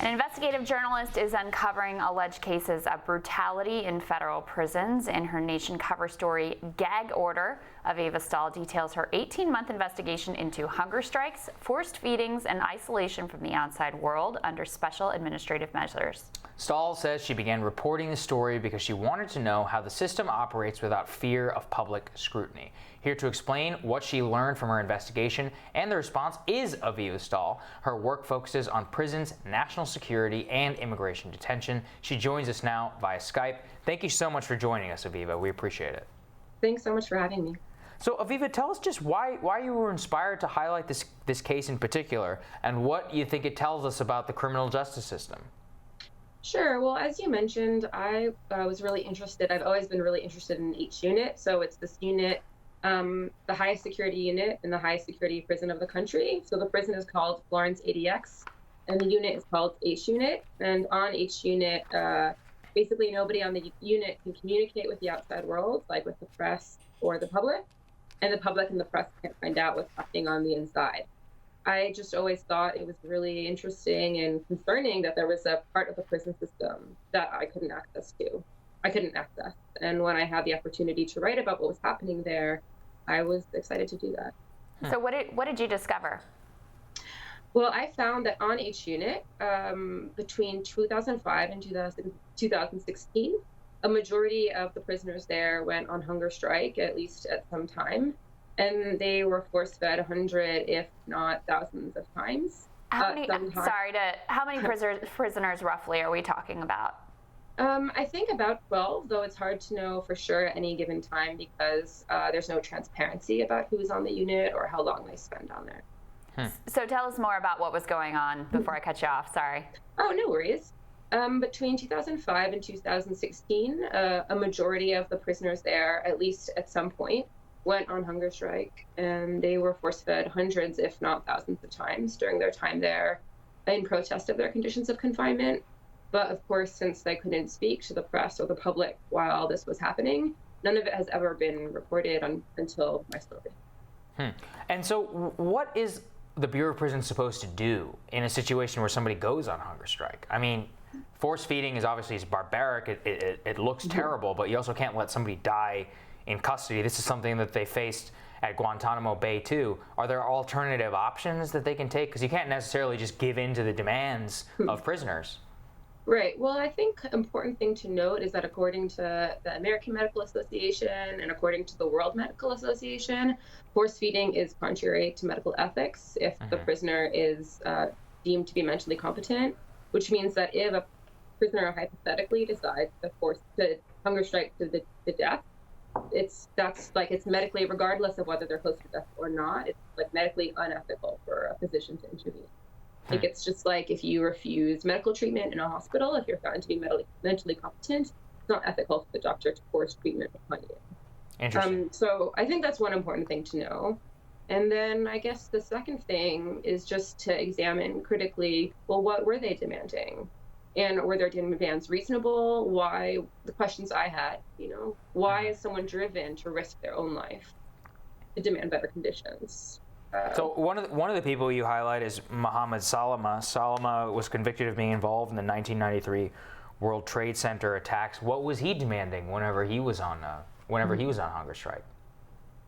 An investigative journalist is uncovering alleged cases of brutality in federal prisons. In her Nation cover story, Gag Order, Aviva Stahl details her 18-month investigation into hunger strikes, forced feedings, and isolation from the outside world under special administrative measures. Stahl says she began reporting the story because she wanted to know how the system operates without fear of public scrutiny. Here to explain what she learned from her investigation and the response is Aviva Stahl. Her work focuses on prisons, national security, and immigration detention. She joins us now via Skype. Thank you so much for joining us, Aviva. We appreciate it. Thanks so much for having me. So, Aviva, tell us just why you were inspired to highlight this case in particular, and what you think it tells us about the criminal justice system. Sure. Well, as you mentioned, I was really interested. I've always been really interested in H unit. So it's this unit, the highest security unit in the highest security prison of the country. So the prison is called Florence ADX, and the unit is called H unit. And on H unit, basically nobody on the unit can communicate with the outside world, like with the press or the public. And the public and the press can't find out what's happening on the inside. I just always thought it was really interesting and concerning that there was a part of the prison system that I couldn't access. And when I had the opportunity to write about what was happening there, I was excited to do that. So what did you discover? Well, I found that on H unit, between 2005 and 2016, a majority of the prisoners there went on hunger strike, at least at some time. And they were force-fed 100, if not thousands of times. How many prisoners roughly are we talking about? I think about 12, though it's hard to know for sure at any given time because there's no transparency about who's on the unit or how long they spend on there. So tell us more about what was going on before I cut you off. Sorry. Oh, no worries. Between 2005 and 2016, a majority of the prisoners there, at least at some point, went on hunger strike, and they were force-fed hundreds, if not thousands of times during their time there in protest of their conditions of confinement. But of course, since they couldn't speak to the press or the public while this was happening, none of it has ever been reported until my story. And so what is the Bureau of Prisons supposed to do in a situation where somebody goes on hunger strike? I mean, force feeding is obviously barbaric, it looks terrible, but you also can't let somebody die in custody. This is something that they faced at Guantanamo Bay too. Are there alternative options that they can take? Because you can't necessarily just give in to the demands of prisoners. Right. Well, I think an important thing to note is that according to the American Medical Association and according to the World Medical Association, force feeding is contrary to medical ethics if the prisoner is deemed to be mentally competent, which means that if a prisoner hypothetically decides to hunger strike to the death, it's medically, regardless of whether they're close to death or not, it's like medically unethical for a physician to intervene. Like it's just like if you refuse medical treatment in a hospital, if you're found to be mentally competent, it's not ethical for the doctor to force treatment upon you. Interesting. So I think that's one important thing to know. And then I guess the second thing is just to examine critically, well, what were they demanding? And were their demands reasonable? Why, the questions I had, why is someone driven to risk their own life to demand better conditions? So one of the people you highlight is Mohammed Salamis. Salamis was convicted of being involved in the 1993 World Trade Center attacks. What was he demanding whenever he was on hunger strike?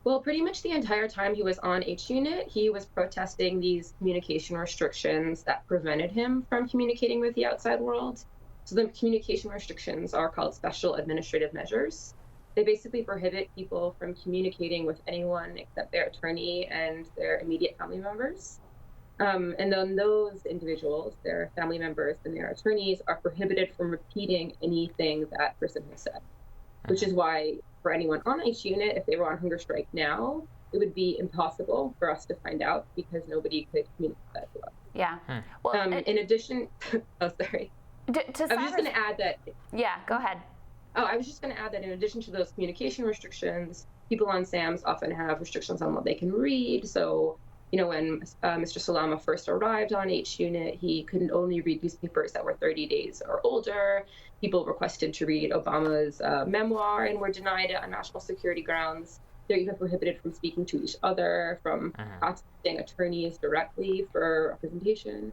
Well, pretty much the entire time he was on H unit, he was protesting these communication restrictions that prevented him from communicating with the outside world. So the communication restrictions are called special administrative measures. They basically prohibit people from communicating with anyone except their attorney and their immediate family members. And then those individuals, their family members and their attorneys, are prohibited from repeating anything that person has said, which is why for anyone on H unit, if they were on hunger strike now, it would be impossible for us to find out because nobody could communicate that to us. Yeah. Well, in addition, oh, sorry. I was just going to add that. Yeah, go ahead. Oh, I was just going to add that in addition to those communication restrictions, people on SAMs often have restrictions on what they can read. So, when Mr. Salama first arrived on H unit, he could only read newspapers that were 30 days or older. People requested to read Obama's memoir and were denied it on national security grounds. They're even prohibited from speaking to each other, from contacting attorneys directly for representation.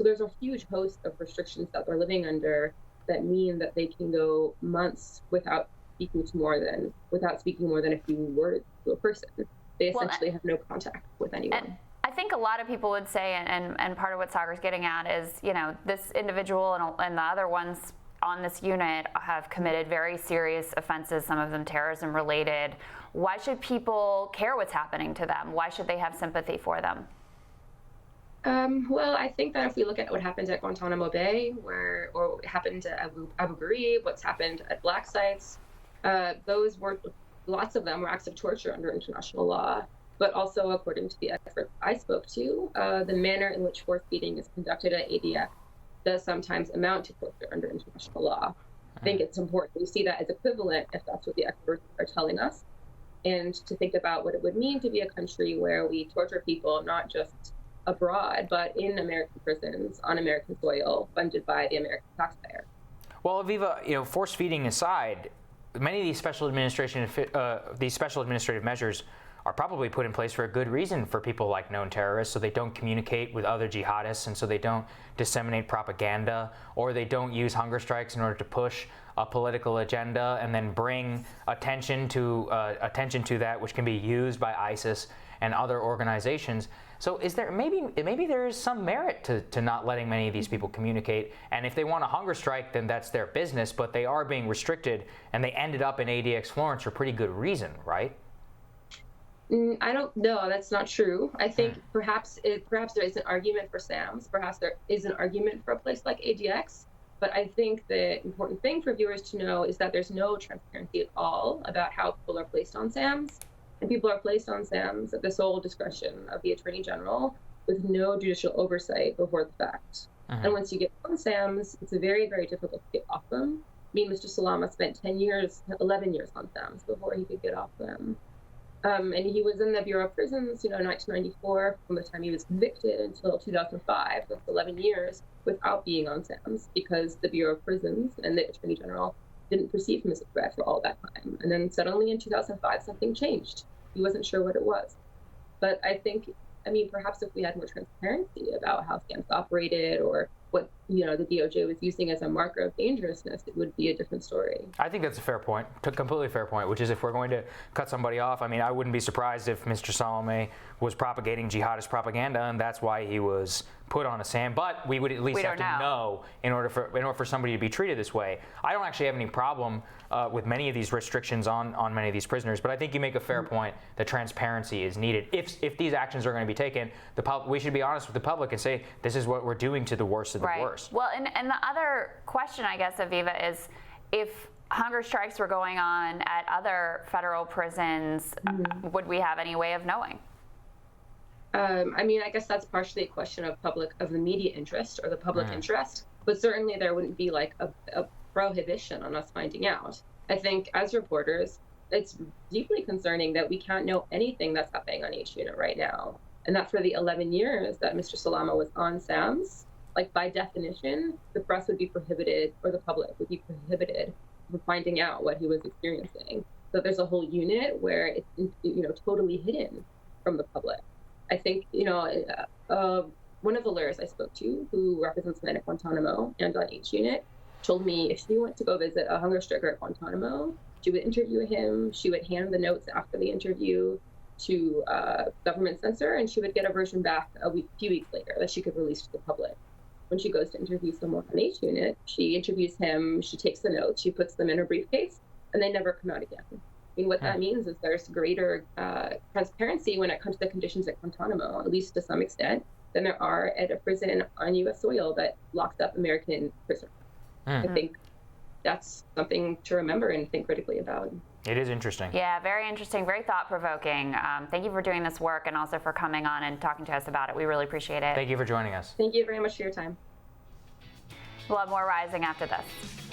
So there's a huge host of restrictions that they're living under that mean that they can go months without speaking more than a few words to a person. They essentially have no contact with anyone. I think a lot of people would say, and part of what Sagar's getting at is, this individual and the other ones on this unit have committed very serious offenses, some of them terrorism related. Why should people care what's happening to them? Why should they have sympathy for them? Well, I think that if we look at what happened at Guantanamo Bay, or what happened at Abu Ghraib, what's happened at black sites, lots of them were acts of torture under international law. But also, according to the experts I spoke to, the manner in which force feeding is conducted at ADF does sometimes amount to torture under international law. I think it's important we see that as equivalent if that's what the experts are telling us, and to think about what it would mean to be a country where we torture people not just abroad, but in American prisons on American soil, funded by the American taxpayer. Well, Aviva, force feeding aside, many of these special administrative measures are probably put in place for a good reason for people like known terrorists, so they don't communicate with other jihadists, and so they don't disseminate propaganda, or they don't use hunger strikes in order to push a political agenda and then bring attention to that which can be used by ISIS and other organizations. So is there maybe there is some merit to not letting many of these people communicate, and if they want a hunger strike, then that's their business, but they are being restricted, and they ended up in ADX Florence for pretty good reason, right? I don't know. That's not true. I think perhaps there is an argument for SAMS. Perhaps there is an argument for a place like ADX. But I think the important thing for viewers to know is that there's no transparency at all about how people are placed on SAMS. And people are placed on SAMS at the sole discretion of the Attorney General with no judicial oversight before the fact. And once you get on SAMS, it's very, very difficult to get off them. Mr. Salamis spent 11 years on SAMS before he could get off them. And he was in the Bureau of Prisons, 1994, from the time he was convicted until 2005. That's 11 years without being on SAMS, because the Bureau of Prisons and the Attorney General didn't perceive him as a threat for all that time. And then suddenly in 2005, something changed. He wasn't sure what it was. But I think, perhaps if we had more transparency about how SAMS operated, or what the DOJ was using as a marker of dangerousness, it would be a different story. I think that's a fair point, a completely fair point, which is if we're going to cut somebody off, I wouldn't be surprised if Mr. Salamis was propagating jihadist propaganda, and that's why he was put on a SAM, but we would at least have to know in order for somebody to be treated this way. I don't actually have any problem with many of these restrictions on many of these prisoners, but I think you make a fair point that transparency is needed. If these actions are going to be taken, we should be honest with the public and say, this is what we're doing to the worst of the worst. Well, and the other question, I guess, Aviva, is if hunger strikes were going on at other federal prisons, would we have any way of knowing? I guess that's partially a question of the media interest or the public interest, but certainly there wouldn't be like a prohibition on us finding out. I think as reporters, it's deeply concerning that we can't know anything that's happening on each unit right now. And that for the 11 years that Mr. Salamis was on SAMS, like by definition, the press would be prohibited, or the public would be prohibited from finding out what he was experiencing. So there's a whole unit where it's totally hidden from the public. I think one of the lawyers I spoke to, who represents men at Guantanamo and on each unit, told me if she went to go visit a hunger striker at Guantanamo, she would interview him. She would hand the notes after the interview to a government censor, and she would get a version back a few weeks later that she could release to the public. When she goes to interview someone on H unit, she interviews him, she takes the notes, she puts them in her briefcase, and they never come out again. What that means is there's greater transparency when it comes to the conditions at Guantanamo, at least to some extent, than there are at a prison on U.S. soil that locks up American prisoners. I think that's something to remember and think critically about. It is interesting. Yeah, very interesting, very thought-provoking. Thank you for doing this work and also for coming on and talking to us about it. We really appreciate it. Thank you for joining us. Thank you very much for your time. We'll have more Rising after this.